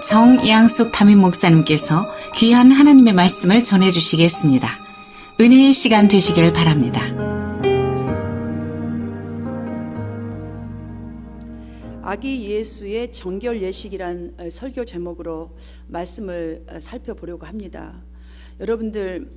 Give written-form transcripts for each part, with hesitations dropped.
정양숙 담임 목사님께서 귀한 하나님의 말씀을 전해주시겠습니다. 은혜의 시간 되시길 바랍니다. 아기 예수의 정결 예식이란 설교 제목으로 말씀을 살펴보려고 합니다. 여러분들,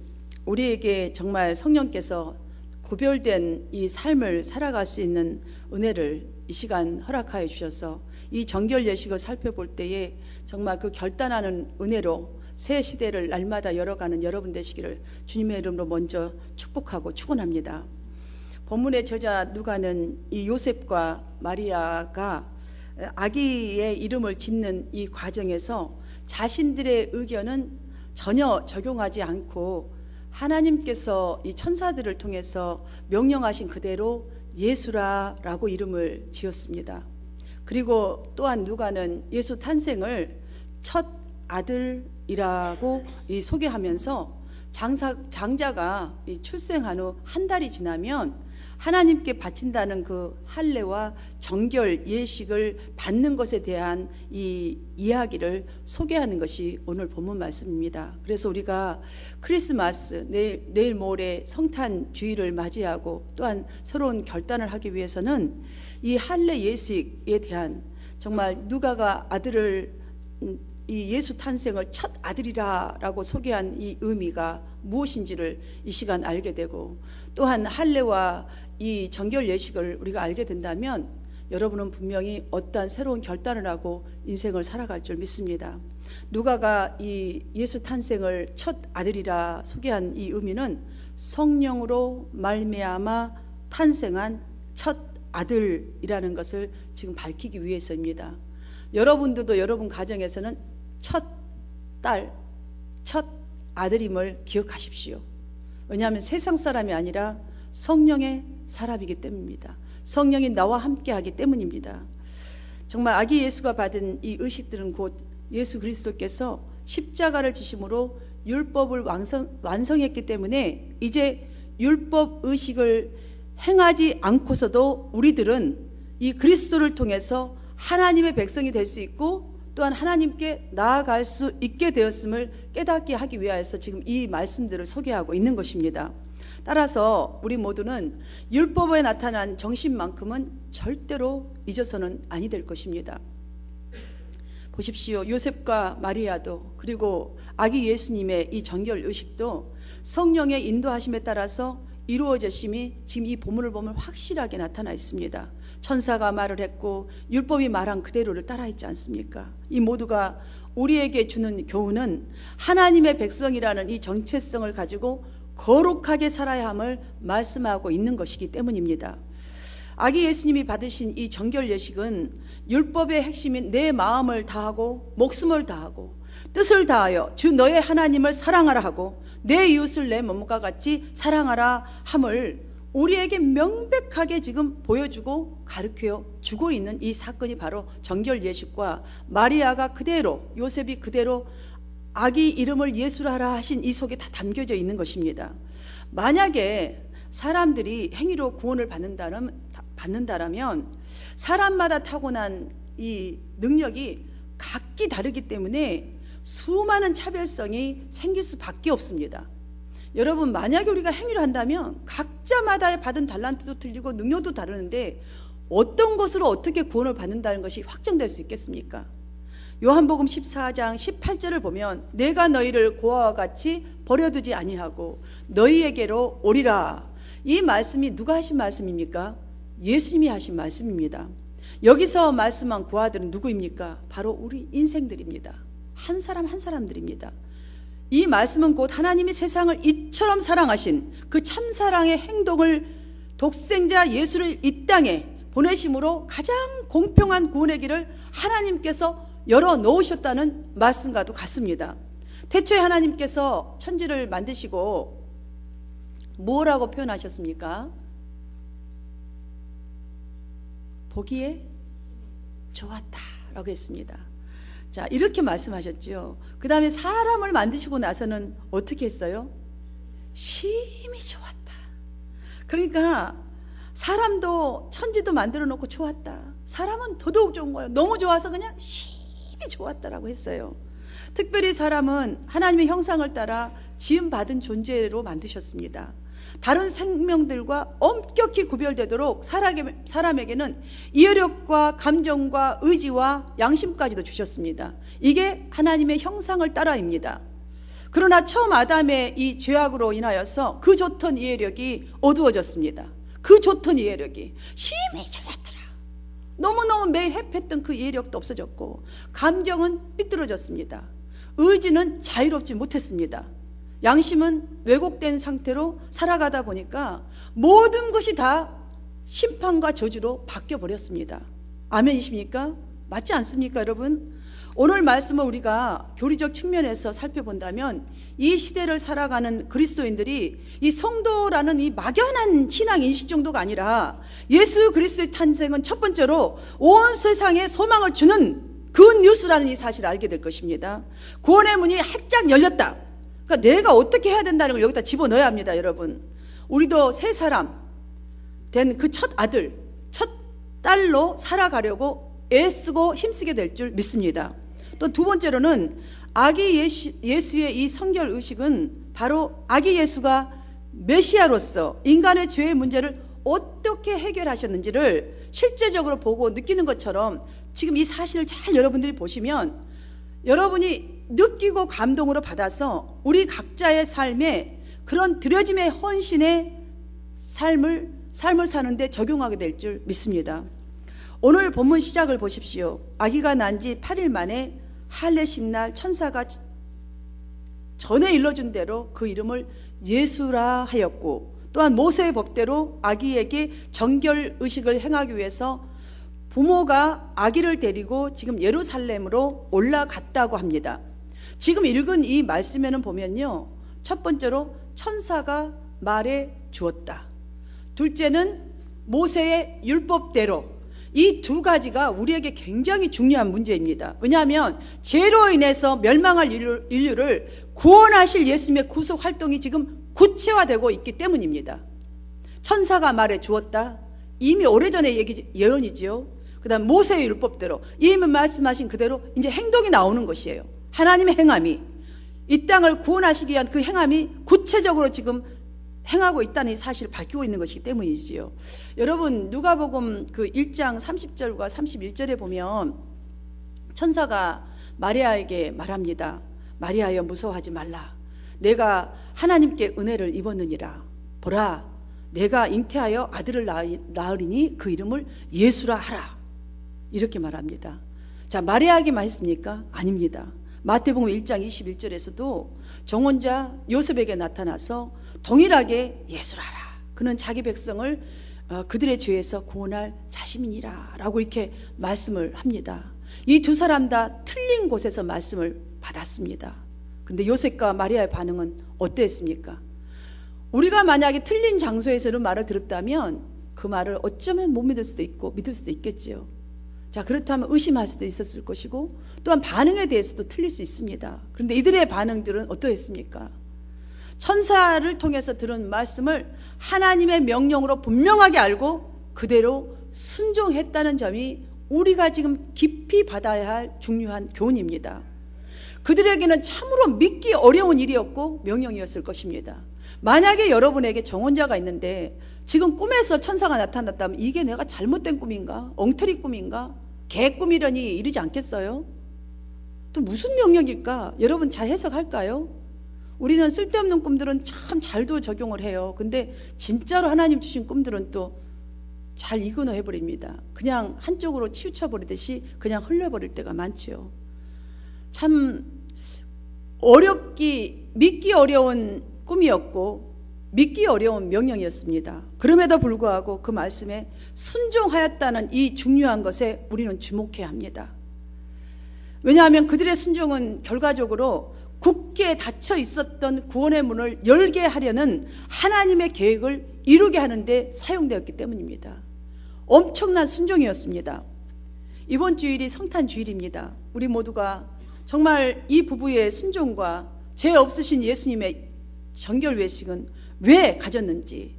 우리에게 정말 성령께서 구별된 이 삶을 살아갈 수 있는 은혜를 이 시간 허락하여 주셔서 이 정결 예식을 살펴볼 때에 정말 그 결단하는 은혜로 새 시대를 날마다 열어가는 여러분 되시기를 주님의 이름으로 먼저 축복하고 축원합니다. 본문의 저자 누가는 이 요셉과 마리아가 아기의 이름을 짓는 이 과정에서 자신들의 의견은 전혀 적용하지 않고 하나님께서 이 천사들을 통해서 명령하신 그대로 예수라라고 이름을 지었습니다. 그리고 또한 누가는 예수 탄생을 첫 아들이라고 소개하면서 장자가 출생한 후 한 달이 지나면 하나님께 바친다는 그 할례와 정결 예식을 받는 것에 대한 이 이야기를 소개하는 것이 오늘 본문 말씀입니다. 그래서 우리가 크리스마스 내일 모레 성탄 주일을 맞이하고 또한 새로운 결단을 하기 위해서는 이 할례 예식에 대한 정말 누가가 아들을 이 예수 탄생을 첫 아들이라라고 소개한 이 의미가 무엇인지를 이 시간 알게 되고, 또한 할례와 이 정결 예식을 우리가 알게 된다면 여러분은 분명히 어떠한 새로운 결단을 하고 인생을 살아갈 줄 믿습니다. 누가가 이 예수 탄생을 첫 아들이라 소개한 이 의미는 성령으로 말미암아 탄생한 첫 아들이라는 것을 지금 밝히기 위해서입니다. 여러분들도 여러분 가정에서는 첫 딸, 첫 아들임을 기억하십시오. 왜냐하면 세상 사람이 아니라 성령의 사람이기 때문입니다. 성령이 나와 함께하기 때문입니다. 정말 아기 예수가 받은 이 의식들은 곧 예수 그리스도께서 십자가를 지심으로 율법을 완성했기 때문에 이제 율법 의식을 행하지 않고서도 우리들은 이 그리스도를 통해서 하나님의 백성이 될 수 있고 또한 하나님께 나아갈 수 있게 되었음을 깨닫게 하기 위하여서 지금 이 말씀들을 소개하고 있는 것입니다. 따라서 우리 모두는 율법에 나타난 정신만큼은 절대로 잊어서는 아니 될 것입니다. 보십시오. 요셉과 마리아도 그리고 아기 예수님의 이 정결 의식도 성령의 인도하심에 따라서 이루어졌음이 지금 이 본문을 보면 확실하게 나타나 있습니다. 천사가 말을 했고 율법이 말한 그대로를 따라했지 않습니까? 이 모두가 우리에게 주는 교훈은 하나님의 백성이라는 이 정체성을 가지고 거룩하게 살아야 함을 말씀하고 있는 것이기 때문입니다. 아기 예수님이 받으신 이 정결 예식은 율법의 핵심인 내 마음을 다하고 목숨을 다하고 뜻을 다하여 주 너의 하나님을 사랑하라 하고 내 이웃을 내 몸과 같이 사랑하라 함을 우리에게 명백하게 지금 보여주고 가르쳐 주고 있는 이 사건이 바로 정결 예식과 마리아가 그대로 요셉이 그대로 아기 이름을 예수라 하라 하신 이 속에 다 담겨져 있는 것입니다. 만약에 사람들이 행위로 구원을 받는다라면 사람마다 타고난 이 능력이 각기 다르기 때문에 수많은 차별성이 생길 수밖에 없습니다. 여러분, 만약에 우리가 행위를 한다면 각자마다 받은 달란트도 틀리고 능력도 다르는데 어떤 것으로 어떻게 구원을 받는다는 것이 확정될 수 있겠습니까? 요한복음 14장 18절을 보면 내가 너희를 고아와 같이 버려두지 아니하고 너희에게로 오리라. 이 말씀이 누가 하신 말씀입니까? 예수님이 하신 말씀입니다. 여기서 말씀한 고아들은 누구입니까? 바로 우리 인생들입니다. 한 사람 한 사람들입니다. 이 말씀은 곧 하나님이 세상을 이처럼 사랑하신 그 참사랑의 행동을 독생자 예수를 이 땅에 보내심으로 가장 공평한 구원의 길을 하나님께서 열어놓으셨다는 말씀과도 같습니다. 태초에 하나님께서 천지를 만드시고 뭐라고 표현하셨습니까? 보기에 좋았다라고 했습니다. 자, 이렇게 말씀하셨죠. 그 다음에 사람을 만드시고 나서는 어떻게 했어요? 심히 좋았다. 그러니까 사람도 천지도 만들어 놓고 좋았다. 사람은 더더욱 좋은 거예요. 너무 좋아서 그냥 심히 좋았다라고 했어요. 특별히 사람은 하나님의 형상을 따라 지음받은 존재로 만드셨습니다. 다른 생명들과 엄격히 구별되도록 사람에게는 이해력과 감정과 의지와 양심까지도 주셨습니다. 이게 하나님의 형상을 따라입니다. 그러나 처음 아담의 이 죄악으로 인하여서 그 좋던 이해력이 어두워졌습니다. 그 좋던 이해력이 심히 좋았더라. 너무너무 매일 해했던 그 이해력도 없어졌고, 감정은 삐뚤어졌습니다. 의지는 자유롭지 못했습니다. 양심은 왜곡된 상태로 살아가다 보니까 모든 것이 다 심판과 저주로 바뀌어 버렸습니다. 아멘이십니까? 맞지 않습니까, 여러분? 오늘 말씀을 우리가 교리적 측면에서 살펴본다면 이 시대를 살아가는 그리스도인들이 이 성도라는 이 막연한 신앙 인식 정도가 아니라 예수 그리스도의 탄생은 첫 번째로 온 세상에 소망을 주는 굿뉴스라는 이 사실을 알게 될 것입니다. 구원의 문이 활짝 열렸다. 그러니까 내가 어떻게 해야 된다는 걸 여기다 집어넣어야 합니다, 여러분. 우리도 새 사람 된 그 첫 아들, 첫 딸로 살아가려고 애쓰고 힘쓰게 될 줄 믿습니다. 또 두 번째로는 아기 예수의 이 성결 의식은 바로 아기 예수가 메시아로서 인간의 죄의 문제를 어떻게 해결하셨는지를 실제적으로 보고 느끼는 것처럼 지금 이 사실을 잘 여러분들이 보시면 여러분이 느끼고 감동으로 받아서 우리 각자의 삶에 그런 드려짐의 헌신의 삶을 사는데 적용하게 될 줄 믿습니다. 오늘 본문 시작을 보십시오. 아기가 난 지 8일 만에 할례식날 천사가 전에 일러준 대로 그 이름을 예수라 하였고, 또한 모세의 법대로 아기에게 정결 의식을 행하기 위해서 부모가 아기를 데리고 지금 예루살렘으로 올라갔다고 합니다. 지금 읽은 이 말씀에는 보면요, 첫 번째로 천사가 말해 주었다. 둘째는 모세의 율법대로. 이 두 가지가 우리에게 굉장히 중요한 문제입니다. 왜냐하면 죄로 인해서 멸망할 인류를 구원하실 예수님의 구속 활동이 지금 구체화되고 있기 때문입니다. 천사가 말해 주었다. 이미 오래전의 예언이지요. 그 다음 모세의 율법대로, 이미 말씀하신 그대로 이제 행동이 나오는 것이에요. 하나님의 행함이, 이 땅을 구원하시기 위한 그 행함이 구체적으로 지금 행하고 있다는 이 사실을 밝히고 있는 것이기 때문이지요. 여러분, 누가복음 그 1장 30절과 31절에 보면 천사가 마리아에게 말합니다. 마리아여, 무서워하지 말라. 내가 하나님께 은혜를 입었느니라. 보라, 내가 잉태하여 아들을 낳으리니 그 이름을 예수라 하라. 이렇게 말합니다. 자, 마리아에게만 했습니까? 아닙니다. 마태복음 1장 21절에서도 정혼자 요셉에게 나타나서 동일하게 예수라 하라. 그는 자기 백성을 그들의 죄에서 구원할 자심이니라 라고 이렇게 말씀을 합니다. 이 두 사람 다 틀린 곳에서 말씀을 받았습니다. 근데 요셉과 마리아의 반응은 어땠습니까? 우리가 만약에 틀린 장소에서 이런 말을 들었다면 그 말을 어쩌면 못 믿을 수도 있고 믿을 수도 있겠지요. 자, 그렇다면 의심할 수도 있었을 것이고, 또한 반응에 대해서도 틀릴 수 있습니다. 그런데 이들의 반응들은 어떠했습니까? 천사를 통해서 들은 말씀을 하나님의 명령으로 분명하게 알고 그대로 순종했다는 점이 우리가 지금 깊이 받아야 할 중요한 교훈입니다. 그들에게는 참으로 믿기 어려운 일이었고 명령이었을 것입니다. 만약에 여러분에게 정혼자가 있는데 지금 꿈에서 천사가 나타났다면 이게 내가 잘못된 꿈인가? 엉터리 꿈인가? 개 꿈이려니 이러지 않겠어요? 또 무슨 명령일까? 여러분 잘 해석할까요? 우리는 쓸데없는 꿈들은 참 잘도 적용을 해요. 근데 진짜로 하나님 주신 꿈들은 또 잘 이그노 해버립니다. 그냥 한쪽으로 치우쳐 버리듯이 그냥 흘려버릴 때가 많죠. 참 믿기 어려운 꿈이었고 믿기 어려운 명령이었습니다. 그럼에도 불구하고 그 말씀에 순종하였다는 이 중요한 것에 우리는 주목해야 합니다. 왜냐하면 그들의 순종은 결과적으로 굳게 닫혀 있었던 구원의 문을 열게 하려는 하나님의 계획을 이루게 하는데 사용되었기 때문입니다. 엄청난 순종이었습니다. 이번 주일이 성탄 주일입니다. 우리 모두가 정말 이 부부의 순종과 죄 없으신 예수님의 정결 외식은 왜 가졌는지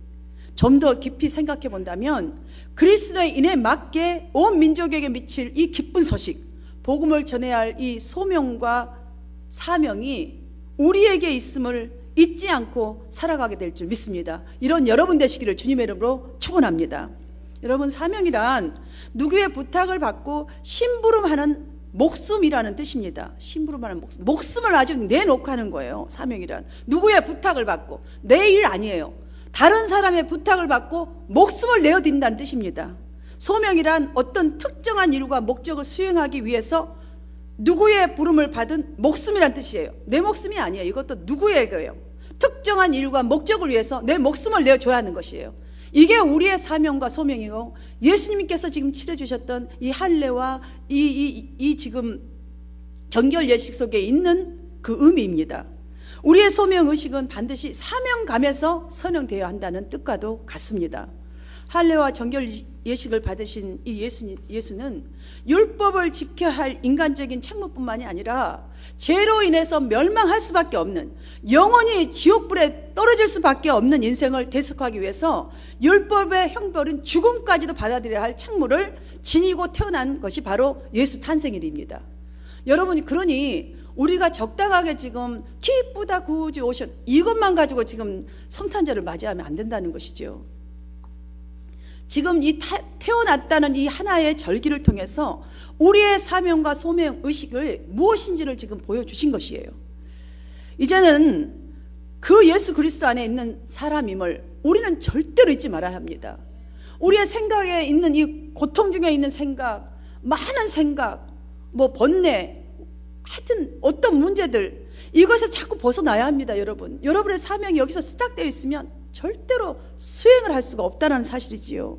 좀 더 깊이 생각해 본다면 그리스도의 인에 맞게 온 민족에게 미칠 이 기쁜 소식, 복음을 전해야 할 이 소명과 사명이 우리에게 있음을 잊지 않고 살아가게 될 줄 믿습니다. 이런 여러분 되시기를 주님의 이름으로 축원합니다. 여러분, 사명이란 누구의 부탁을 받고 심부름하는 목숨이라는 뜻입니다. 심부름하는 목숨, 목숨을 아주 내놓고 하는 거예요. 사명이란 누구의 부탁을 받고, 내 일 아니에요. 다른 사람의 부탁을 받고 목숨을 내어드린다는 뜻입니다. 소명이란 어떤 특정한 일과 목적을 수행하기 위해서 누구의 부름을 받은 목숨이란 뜻이에요. 내 목숨이 아니에요. 이것도 누구의 거예요. 특정한 일과 목적을 위해서 내 목숨을 내어줘야 하는 것이에요. 이게 우리의 사명과 소명이고, 예수님께서 지금 치러주셨던 이 할례와 이 지금 정결 예식 속에 있는 그 의미입니다. 우리의 소명 의식은 반드시 사명감에서 선행되어야 한다는 뜻과도 같습니다. 할례와 정결 예식을 받으신 이 예수는 율법을 지켜야 할 인간적인 책무뿐만이 아니라 죄로 인해서 멸망할 수밖에 없는, 영원히 지옥불에 떨어질 수밖에 없는 인생을 대속하기 위해서 율법의 형벌인 죽음까지도 받아들여야 할 책무를 지니고 태어난 것이 바로 예수 탄생일입니다. 여러분, 그러니 우리가 적당하게 지금 기쁘다 구주 오셨, 이것만 가지고 지금 성탄절을 맞이하면 안 된다는 것이죠. 지금 이 태어났다는 이 하나의 절기를 통해서 우리의 사명과 소명 의식을 무엇인지를 지금 보여주신 것이에요. 이제는 그 예수 그리스도 안에 있는 사람임을 우리는 절대로 잊지 말아야 합니다. 우리의 생각에 있는 이 고통 중에 있는 생각, 많은 생각, 번뇌, 하여튼 어떤 문제들, 이것에서 자꾸 벗어나야 합니다. 여러분의 사명이 여기서 스탁되어 있으면 절대로 수행을 할 수가 없다는 사실이지요.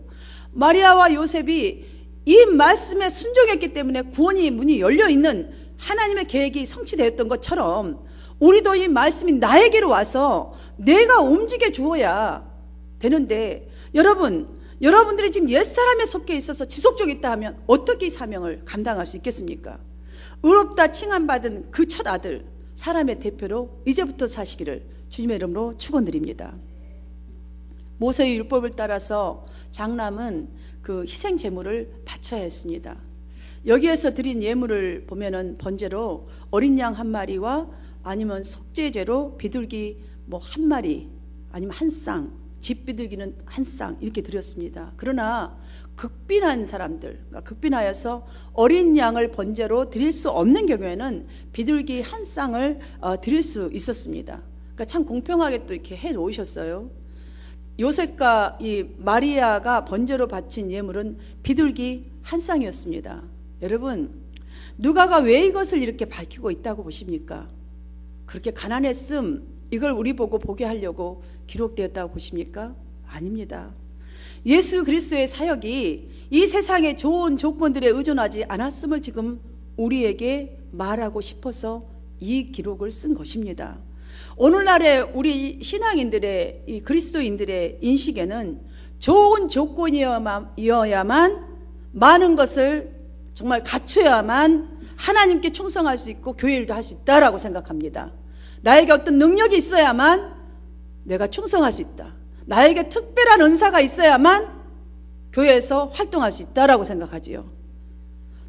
마리아와 요셉이 이 말씀에 순종했기 때문에 구원의 문이 열려있는 하나님의 계획이 성취되었던 것처럼, 우리도 이 말씀이 나에게로 와서 내가 움직여 주어야 되는데, 여러분들이 지금 옛사람에 속해 있어서 지속적으로 있다 하면 어떻게 이 사명을 감당할 수 있겠습니까? 의롭다 칭함받은 그 첫 아들, 사람의 대표로 이제부터 사시기를 주님의 이름으로 축원드립니다. 모세의 율법을 따라서 장남은 그 희생 제물을 바쳐야 했습니다. 여기에서 드린 예물을 보면은 번제로 어린 양 한 마리와 아니면 속죄제로 비둘기 한 마리, 아니면 한 쌍, 집 비둘기는 한 쌍 이렇게 드렸습니다. 그러나 극빈한 사람들, 그러니까 극빈하여서 어린 양을 번제로 드릴 수 없는 경우에는 비둘기 한 쌍을 드릴 수 있었습니다. 그러니까 참 공평하게 또 이렇게 해 놓으셨어요. 요셉과 이 마리아가 번제로 바친 예물은 비둘기 한 쌍이었습니다. 여러분, 누가가 왜 이것을 이렇게 밝히고 있다고 보십니까? 그렇게 가난했음, 이걸 우리 보고 보게 하려고 기록되었다고 보십니까? 아닙니다. 예수 그리스도의 사역이 이 세상의 좋은 조건들에 의존하지 않았음을 지금 우리에게 말하고 싶어서 이 기록을 쓴 것입니다. 오늘날의 우리 신앙인들의, 이 그리스도인들의 인식에는 좋은 조건이어야만, 많은 것을 정말 갖춰야만 하나님께 충성할 수 있고 교회 일도 할 수 있다라고 생각합니다. 나에게 어떤 능력이 있어야만 내가 충성할 수 있다. 나에게 특별한 은사가 있어야만 교회에서 활동할 수 있다라고 생각하지요.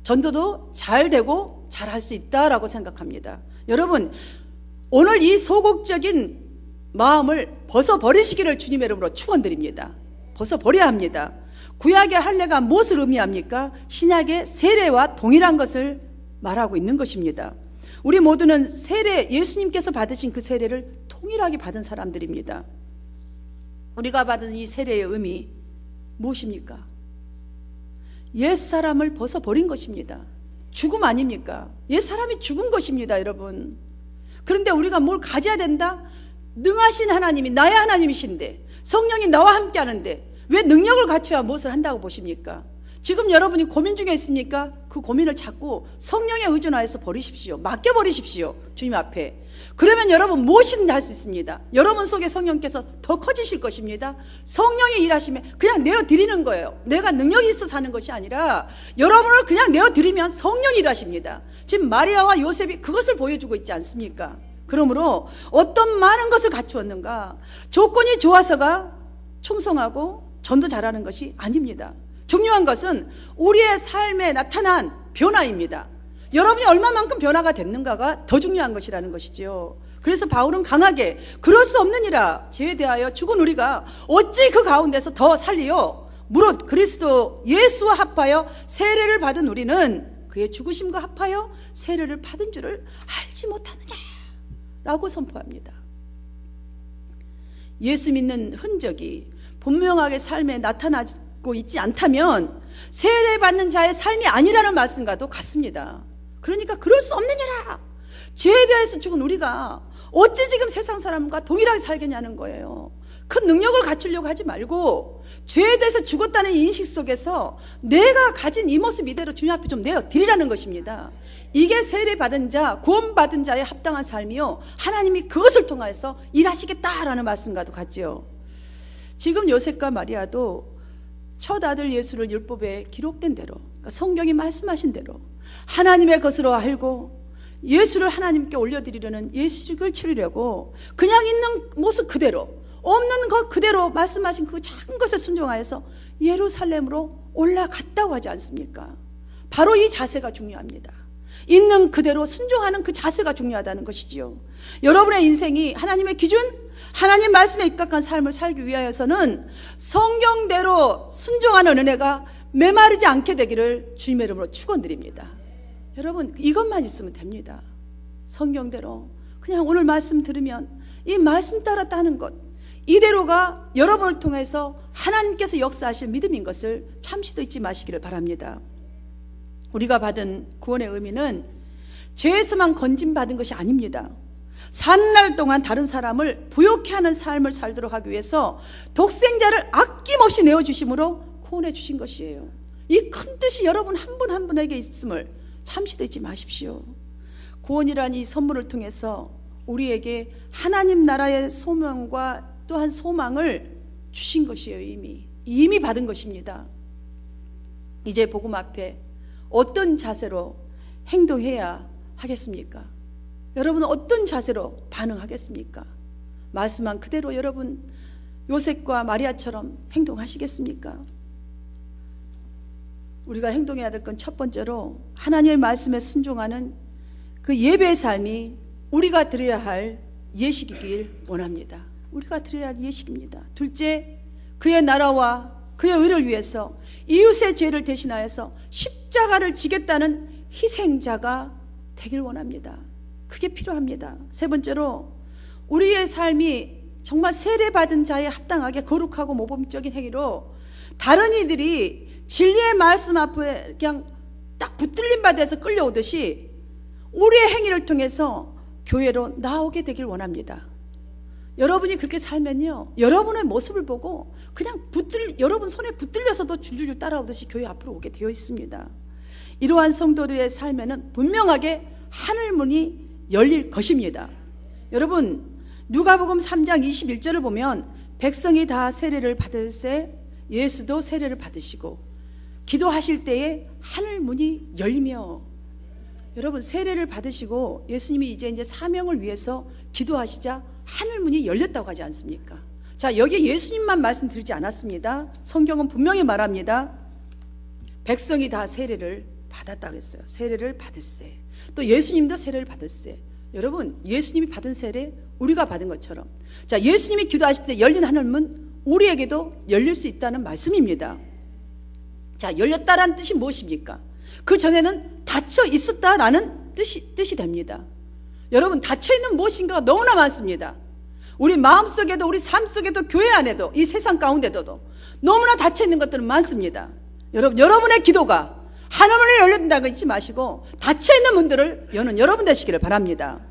전도도 잘 되고 잘 할 수 있다라고 생각합니다. 여러분, 오늘 이 소극적인 마음을 벗어버리시기를 주님의 이름으로 축원드립니다. 벗어버려야 합니다. 구약의 할례가 무엇을 의미합니까? 신약의 세례와 동일한 것을 말하고 있는 것입니다. 우리 모두는 세례, 예수님께서 받으신 그 세례를 동일하게 받은 사람들입니다. 우리가 받은 이 세례의 의미 무엇입니까? 옛사람을 벗어버린 것입니다. 죽음 아닙니까? 옛사람이 죽은 것입니다, 여러분. 그런데 우리가 뭘 가져야 된다? 능하신 하나님이 나의 하나님이신데, 성령이 나와 함께 하는데 왜 능력을 갖춰야 무엇을 한다고 보십니까? 지금 여러분이 고민 중에 있습니까? 그 고민을 자꾸 성령에 의존하여서 버리십시오. 맡겨버리십시오, 주님 앞에. 그러면 여러분 무엇이든 할 수 있습니다. 여러분 속에 성령께서 더 커지실 것입니다. 성령이 일하시면 그냥 내어드리는 거예요. 내가 능력이 있어서 하는 것이 아니라 여러분을 그냥 내어드리면 성령이 일하십니다. 지금 마리아와 요셉이 그것을 보여주고 있지 않습니까? 그러므로 어떤 많은 것을 갖추었는가? 조건이 좋아서가 충성하고 전도 잘하는 것이 아닙니다. 중요한 것은 우리의 삶에 나타난 변화입니다. 여러분이 얼마만큼 변화가 됐는가가 더 중요한 것이라는 것이지요. 그래서 바울은 강하게 그럴 수 없느니라 죄에 대하여 죽은 우리가 어찌 그 가운데서 더 살리요 무릇 그리스도 예수와 합하여 세례를 받은 우리는 그의 죽으심과 합하여 세례를 받은 줄을 알지 못하느냐 라고 선포합니다. 예수 믿는 흔적이 분명하게 삶에 나타나고 있지 않다면 세례받는 자의 삶이 아니라는 말씀과도 같습니다. 그러니까 그럴 수 없느니라 죄에 대해서 죽은 우리가 어찌 지금 세상 사람과 동일하게 살겠냐는 거예요. 큰 능력을 갖추려고 하지 말고 죄에 대해서 죽었다는 인식 속에서 내가 가진 이 모습 이대로 주님 앞에 좀 내어드리라는 것입니다. 이게 세례받은 자, 구원받은 자의 합당한 삶이요 하나님이 그것을 통해서 일하시겠다라는 말씀과도 같지요. 지금 요셉과 마리아도 첫 아들 예수를 율법에 기록된 대로, 그러니까 성경이 말씀하신 대로 하나님의 것으로 알고 예수를 하나님께 올려드리려는 예식을 치르려고 그냥 있는 모습 그대로, 없는 것 그대로 말씀하신 그 작은 것에 순종하여서 예루살렘으로 올라갔다고 하지 않습니까? 바로 이 자세가 중요합니다. 있는 그대로 순종하는 그 자세가 중요하다는 것이지요. 여러분의 인생이 하나님의 기준, 하나님 말씀에 입각한 삶을 살기 위하여서는 성경대로 순종하는 은혜가 메마르지 않게 되기를 주님의 이름으로 축원드립니다. 여러분 이것만 있으면 됩니다. 성경대로 그냥 오늘 말씀 들으면 이 말씀 따라 따는 것, 이대로가 여러분을 통해서 하나님께서 역사하실 믿음인 것을 잠시도 잊지 마시기를 바랍니다. 우리가 받은 구원의 의미는 죄에서만 건진받은 것이 아닙니다. 사는 날 동안 다른 사람을 부욕해 하는 삶을 살도록 하기 위해서 독생자를 아낌없이 내어주심으로 구원해 주신 것이에요. 이 큰 뜻이 여러분 한 분 한 분에게 있음을 잠시도 잊지 마십시오. 구원이란 이 선물을 통해서 우리에게 하나님 나라의 소명과 또한 소망을 주신 것이에요. 이미 받은 것입니다. 이제 복음 앞에 어떤 자세로 행동해야 하겠습니까? 여러분은 어떤 자세로 반응하겠습니까? 말씀한 그대로 여러분 요셉과 마리아처럼 행동하시겠습니까? 우리가 행동해야 될 건 첫 번째로 하나님의 말씀에 순종하는 그 예배의 삶이 우리가 드려야 할 예식이길 원합니다. 우리가 드려야 할 예식입니다. 둘째, 그의 나라와 그의 의를 위해서 이웃의 죄를 대신하여서 십자가를 지겠다는 희생자가 되길 원합니다. 그게 필요합니다. 세 번째로 우리의 삶이 정말 세례받은 자에 합당하게 거룩하고 모범적인 행위로 다른 이들이 진리의 말씀 앞에 그냥 딱 붙들림 받아서 끌려오듯이 우리의 행위를 통해서 교회로 나오게 되길 원합니다. 여러분이 그렇게 살면요 여러분의 모습을 보고 그냥 여러분 손에 붙들려서도 줄줄줄 따라오듯이 교회 앞으로 오게 되어 있습니다. 이러한 성도들의 삶에는 분명하게 하늘문이 열릴 것입니다. 여러분 누가복음 3장 21절을 보면 백성이 다 세례를 받을새 예수도 세례를 받으시고 기도하실 때에 하늘문이 열리며, 여러분 세례를 받으시고 예수님이 이제 사명을 위해서 기도하시자 하늘문이 열렸다고 하지 않습니까? 자, 여기 예수님만 말씀드리지 않았습니다. 성경은 분명히 말합니다. 백성이 다 세례를 받았다고 했어요. 세례를 받을세. 또 예수님도 세례를 받을세. 여러분 예수님이 받은 세례 우리가 받은 것처럼, 자 예수님이 기도하실 때 열린 하늘문 우리에게도 열릴 수 있다는 말씀입니다. 자, 열렸다라는 뜻이 무엇입니까? 그 전에는 닫혀 있었다라는 뜻이 됩니다. 여러분 닫혀 있는 무엇인가가 너무나 많습니다. 우리 마음속에도 우리 삶 속에도 교회 안에도 이 세상 가운데도 너무나 닫혀 있는 것들은 많습니다. 여러분의 기도가 하늘문이 열린다고 잊지 마시고 닫혀 있는 문들을 여는 여러분 되시기를 바랍니다.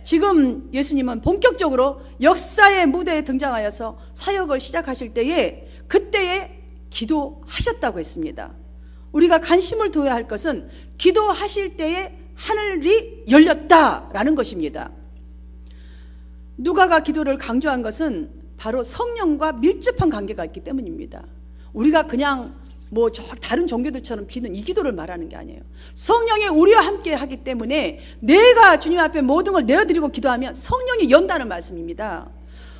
지금 예수님은 본격적으로 역사의 무대에 등장하여서 사역을 시작하실 때에 그때에 기도하셨다고 했습니다. 우리가 관심을 둬야 할 것은 기도하실 때에 하늘이 열렸다라는 것입니다. 누가가 기도를 강조한 것은 바로 성령과 밀접한 관계가 있기 때문입니다. 우리가 그냥 다른 종교들처럼 비는 이 기도를 말하는 게 아니에요. 성령이 우리와 함께 하기 때문에 내가 주님 앞에 모든 걸 내어드리고 기도하면 성령이 연다는 말씀입니다.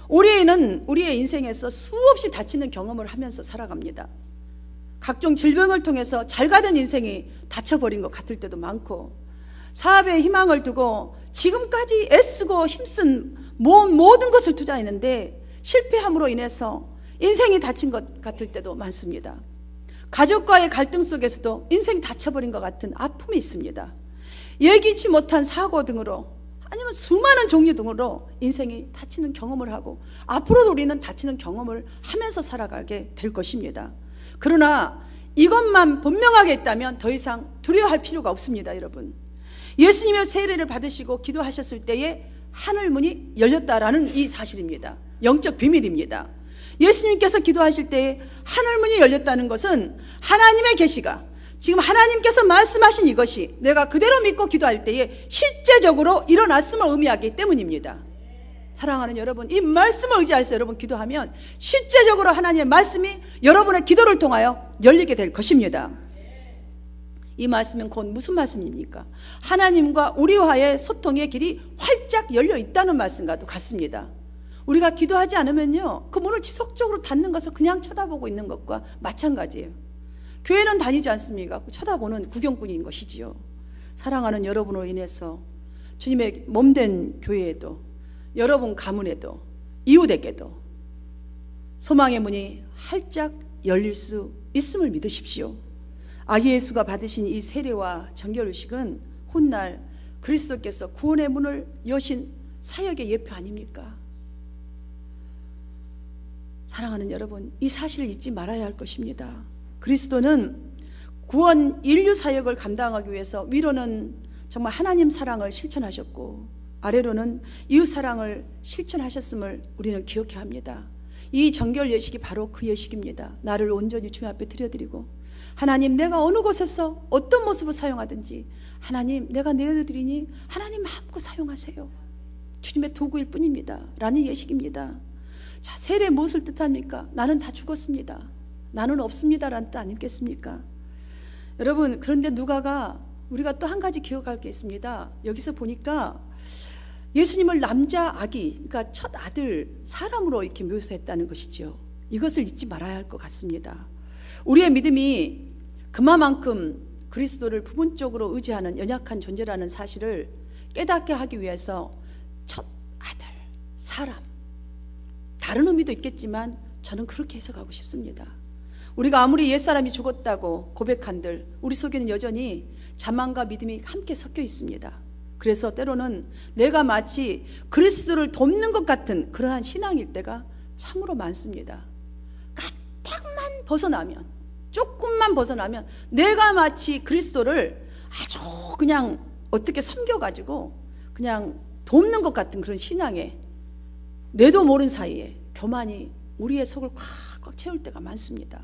우리는 우리의 인생에서 수없이 다치는 경험을 하면서 살아갑니다. 각종 질병을 통해서 잘 가던 인생이 다쳐버린 것 같을 때도 많고, 사업에 희망을 두고 지금까지 애쓰고 힘쓴 모든 것을 투자했는데 실패함으로 인해서 인생이 다친 것 같을 때도 많습니다. 가족과의 갈등 속에서도 인생이 다쳐버린 것 같은 아픔이 있습니다. 예기치 못한 사고 등으로 아니면 수많은 종류 등으로 인생이 다치는 경험을 하고 앞으로도 우리는 다치는 경험을 하면서 살아가게 될 것입니다. 그러나 이것만 분명하게 있다면 더 이상 두려워할 필요가 없습니다. 여러분, 예수님의 세례를 받으시고 기도하셨을 때에 하늘문이 열렸다라는 이 사실입니다. 영적 비밀입니다. 예수님께서 기도하실 때에 하늘문이 열렸다는 것은 하나님의 계시가, 지금 하나님께서 말씀하신 이것이 내가 그대로 믿고 기도할 때에 실제적으로 일어났음을 의미하기 때문입니다. 사랑하는 여러분, 이 말씀을 의지해서 여러분 기도하면 실제적으로 하나님의 말씀이 여러분의 기도를 통하여 열리게 될 것입니다. 이 말씀은 곧 무슨 말씀입니까? 하나님과 우리와의 소통의 길이 활짝 열려 있다는 말씀과도 같습니다. 우리가 기도하지 않으면요, 그 문을 지속적으로 닫는 것을 그냥 쳐다보고 있는 것과 마찬가지예요. 교회는 다니지 않습니까? 쳐다보는 구경꾼인 것이지요. 사랑하는 여러분으로 인해서 주님의 몸된 교회에도, 여러분 가문에도, 이웃에게도 소망의 문이 활짝 열릴 수 있음을 믿으십시오. 아기 예수가 받으신 이 세례와 정결의식은 훗날 그리스도께서 구원의 문을 여신 사역의 예표 아닙니까? 사랑하는 여러분, 이 사실을 잊지 말아야 할 것입니다. 그리스도는 구원 인류 사역을 감당하기 위해서 위로는 정말 하나님 사랑을 실천하셨고 아래로는 이웃 사랑을 실천하셨음을 우리는 기억해야 합니다. 이 정결 예식이 바로 그 예식입니다. 나를 온전히 주님 앞에 드려드리고, 하나님, 내가 어느 곳에서 어떤 모습을 사용하든지 하나님, 내가 내어드리니 하나님 마음껏 사용하세요. 주님의 도구일 뿐입니다 라는 예식입니다. 자, 세례 무엇을 뜻합니까? 나는 다 죽었습니다, 나는 없습니다 라는 뜻 아니겠습니까? 여러분, 그런데 누가가 우리가 또 한 가지 기억할 게 있습니다. 여기서 보니까 예수님을 남자 아기, 그러니까 첫 아들 사람으로 이렇게 묘사했다는 것이죠. 이것을 잊지 말아야 할 것 같습니다. 우리의 믿음이 그만큼 그리스도를 부분적으로 의지하는 연약한 존재라는 사실을 깨닫게 하기 위해서 첫 아들 사람, 다른 의미도 있겠지만 저는 그렇게 해석하고 싶습니다. 우리가 아무리 옛사람이 죽었다고 고백한들 우리 속에는 여전히 자만과 믿음이 함께 섞여 있습니다. 그래서 때로는 내가 마치 그리스도를 돕는 것 같은 그러한 신앙일 때가 참으로 많습니다. 까딱만 벗어나면, 조금만 벗어나면 내가 마치 그리스도를 아주 그냥 어떻게 섬겨가지고 그냥 돕는 것 같은 그런 신앙에 내도 모른 사이에 교만이 우리의 속을 꽉꽉 채울 때가 많습니다.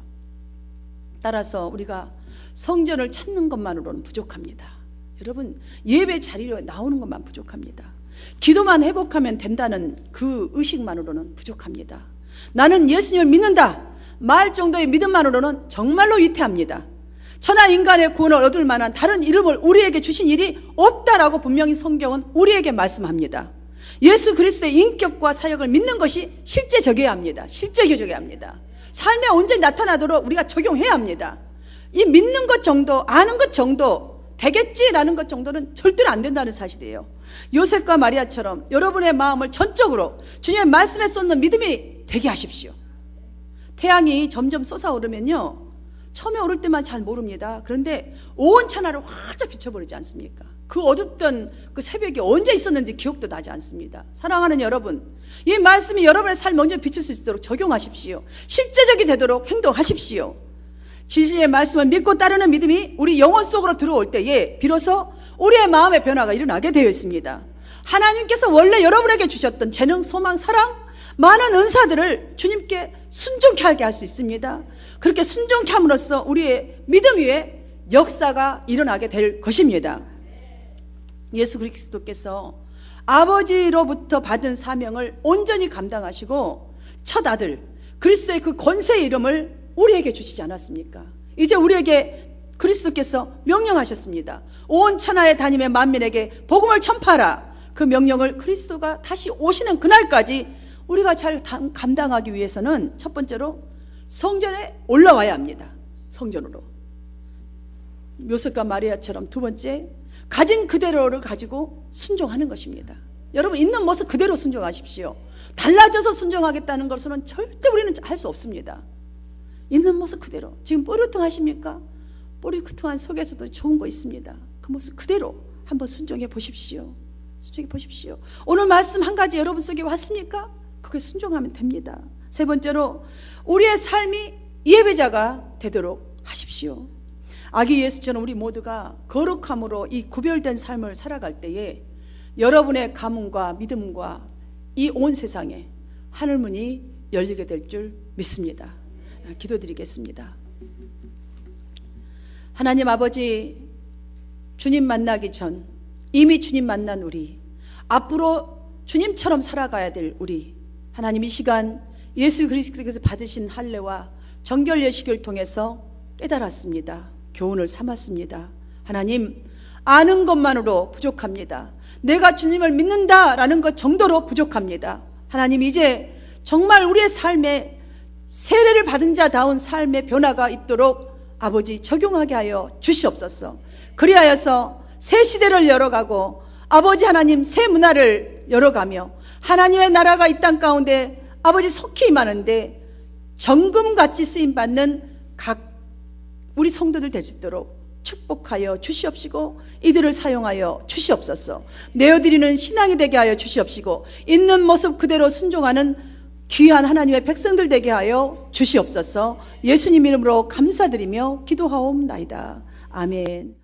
따라서 우리가 성전을 찾는 것만으로는 부족합니다. 여러분, 예배 자리로 나오는 것만 부족합니다. 기도만 회복하면 된다는 그 의식만으로는 부족합니다. 나는 예수님을 믿는다 말 정도의 믿음만으로는 정말로 위태합니다. 천하 인간의 구원을 얻을 만한 다른 이름을 우리에게 주신 일이 없다라고 분명히 성경은 우리에게 말씀합니다. 예수 그리스도의 인격과 사역을 믿는 것이 실제적이어야 합니다. 실제적이어야 합니다. 삶에 온전히 나타나도록 우리가 적용해야 합니다. 이 믿는 것 정도, 아는 것 정도 되겠지라는 것 정도는 절대로 안 된다는 사실이에요. 요셉과 마리아처럼 여러분의 마음을 전적으로 주님의 말씀에 쏟는 믿음이 되게 하십시오. 태양이 점점 솟아오르면요, 처음에 오를 때만 잘 모릅니다. 그런데 온 천하를 활짝 비춰버리지 않습니까? 그 어둡던 그 새벽이 언제 있었는지 기억도 나지 않습니다. 사랑하는 여러분, 이 말씀이 여러분의 삶에 먼저 비칠 수 있도록 적용하십시오. 실제적이 되도록 행동하십시오. 진리의 말씀을 믿고 따르는 믿음이 우리 영혼 속으로 들어올 때에 비로소 우리의 마음의 변화가 일어나게 되어 있습니다. 하나님께서 원래 여러분에게 주셨던 재능, 소망, 사랑, 많은 은사들을 주님께 순종케 하게 할 수 있습니다. 그렇게 순종케 함으로써 우리의 믿음 위에 역사가 일어나게 될 것입니다. 예수 그리스도께서 아버지로부터 받은 사명을 온전히 감당하시고 첫 아들 그리스도의 그 권세의 이름을 우리에게 주시지 않았습니까? 이제 우리에게 그리스도께서 명령하셨습니다. 온 천하에 다니며 만민에게 복음을 전파하라. 그 명령을 그리스도가 다시 오시는 그날까지 우리가 잘 감당하기 위해서는 첫 번째로 성전에 올라와야 합니다. 성전으로. 요셉과 마리아처럼. 두 번째, 가진 그대로를 가지고 순종하는 것입니다. 여러분, 있는 모습 그대로 순종하십시오. 달라져서 순종하겠다는 것으로는 절대 우리는 할 수 없습니다. 있는 모습 그대로. 지금 뽀르퉁하십니까? 뽀르퉁한 속에서도 좋은 거 있습니다. 그 모습 그대로 한번 순종해 보십시오. 순종해 보십시오. 오늘 말씀 한 가지 여러분 속에 왔습니까? 그게 순종하면 됩니다. 세 번째로, 우리의 삶이 예배자가 되도록 하십시오. 아기 예수처럼 우리 모두가 거룩함으로 이 구별된 삶을 살아갈 때에 여러분의 가문과 믿음과 이 온 세상에 하늘문이 열리게 될 줄 믿습니다. 기도드리겠습니다. 하나님 아버지, 주님 만나기 전 이미 주님 만난 우리, 앞으로 주님처럼 살아가야 될 우리, 하나님 이 시간 예수 그리스도께서 받으신 할례와 정결 예식을 통해서 깨달았습니다. 교훈을 삼았습니다. 하나님, 아는 것만으로 부족합니다. 내가 주님을 믿는다라는 것 정도로 부족합니다. 하나님, 이제 정말 우리의 삶에 세례를 받은 자다운 삶의 변화가 있도록 아버지 적용하게 하여 주시옵소서. 그리하여서 새 시대를 열어가고 아버지 하나님 새 문화를 열어가며 하나님의 나라가 이 땅 가운데 아버지 속히 임하는데 정금같이 쓰임받는 각 우리 성도들 될 수 있도록 축복하여 주시옵시고 이들을 사용하여 주시옵소서. 내어드리는 신앙이 되게 하여 주시옵시고 있는 모습 그대로 순종하는 귀한 하나님의 백성들 되게 하여 주시옵소서. 예수님 이름으로 감사드리며 기도하옵나이다. 아멘.